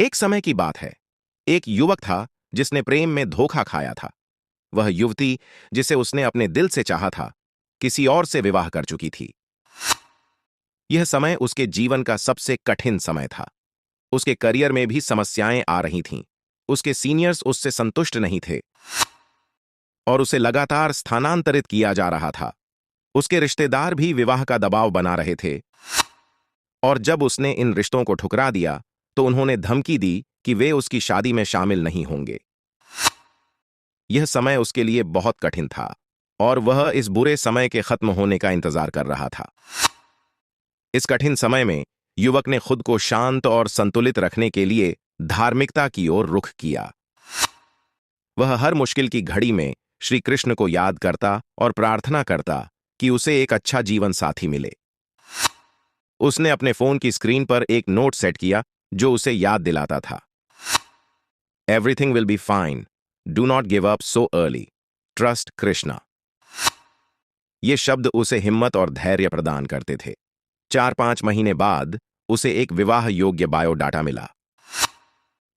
एक समय की बात है। एक युवक था जिसने प्रेम में धोखा खाया था। वह युवती जिसे उसने अपने दिल से चाहा था, किसी और से विवाह कर चुकी थी। यह समय उसके जीवन का सबसे कठिन समय था। उसके करियर में भी समस्याएं आ रही थीं। उसके सीनियर्स उससे संतुष्ट नहीं थे और उसे लगातार स्थानांतरित किया जा रहा था। उसके रिश्तेदार भी विवाह का दबाव बना रहे थे और जब उसने इन रिश्तों को ठुकरा दिया तो उन्होंने धमकी दी कि वे उसकी शादी में शामिल नहीं होंगे। यह समय उसके लिए बहुत कठिन था और वह इस बुरे समय के खत्म होने का इंतजार कर रहा था। इस कठिन समय में युवक ने खुद को शांत और संतुलित रखने के लिए धार्मिकता की ओर रुख किया। वह हर मुश्किल की घड़ी में श्री कृष्ण को याद करता और प्रार्थना करता कि उसे एक अच्छा जीवन साथी मिले। उसने अपने फोन की स्क्रीन पर एक नोट सेट किया जो उसे याद दिलाता था, everything will be fine, do not give up so early, trust Krishna. ये शब्द उसे हिम्मत और धैर्य प्रदान करते थे। 4-5 महीने बाद उसे एक विवाह योग्य बायोडाटा मिला।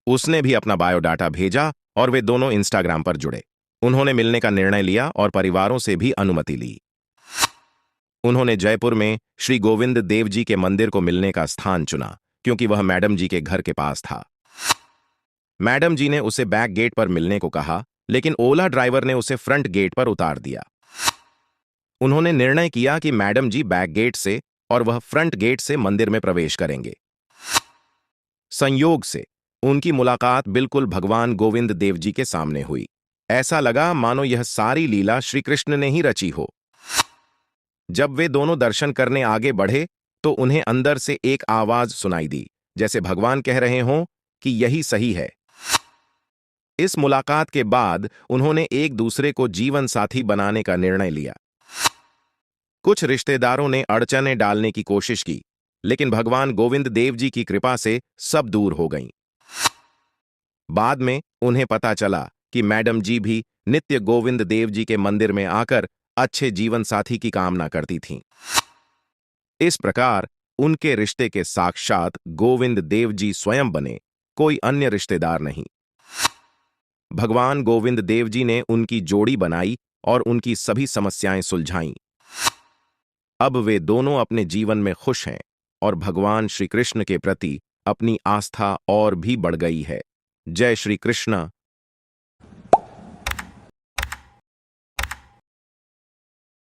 उसने भी अपना बायोडाटा भेजा और वे दोनों इंस्टाग्राम पर जुड़े। उन्होंने मिलने का निर्णय लिया और परिवारों से भी अनुमति ली। उन्होंने जयपुर में श्री गोविंद देव जी के मंदिर को मिलने का स्थान चुना क्योंकि वह मैडम जी के घर के पास था। मैडम जी ने उसे बैक गेट पर मिलने को कहा, लेकिन ओला ड्राइवर ने उसे फ्रंट गेट पर उतार दिया। उन्होंने निर्णय किया कि मैडम जी बैक गेट से और वह फ्रंट गेट से मंदिर में प्रवेश करेंगे। संयोग से उनकी मुलाकात बिल्कुल भगवान गोविंद देव जी के सामने हुई। ऐसा लगा मानो यह सारी लीला श्री कृष्ण ने ही रची हो। जब वे दोनों दर्शन करने आगे बढ़े तो उन्हें अंदर से एक आवाज सुनाई दी, जैसे भगवान कह रहे हों कि यही सही है। इस मुलाकात के बाद उन्होंने एक दूसरे को जीवन साथी बनाने का निर्णय लिया। कुछ रिश्तेदारों ने अड़चनें डालने की कोशिश की, लेकिन भगवान गोविंद देव जी की कृपा से सब दूर हो गईं। बाद में उन्हें पता चला कि मैडम जी भी नित्य गोविंद देव जी के मंदिर में आकर अच्छे जीवन साथी की कामना करती थीं। इस प्रकार उनके रिश्ते के साक्षात गोविंद देव जी स्वयं बने, कोई अन्य रिश्तेदार नहीं। भगवान गोविंद देव जी ने उनकी जोड़ी बनाई और उनकी सभी समस्याएं सुलझाईं। अब वे दोनों अपने जीवन में खुश हैं और भगवान श्री कृष्ण के प्रति अपनी आस्था और भी बढ़ गई है। जय श्री कृष्ण।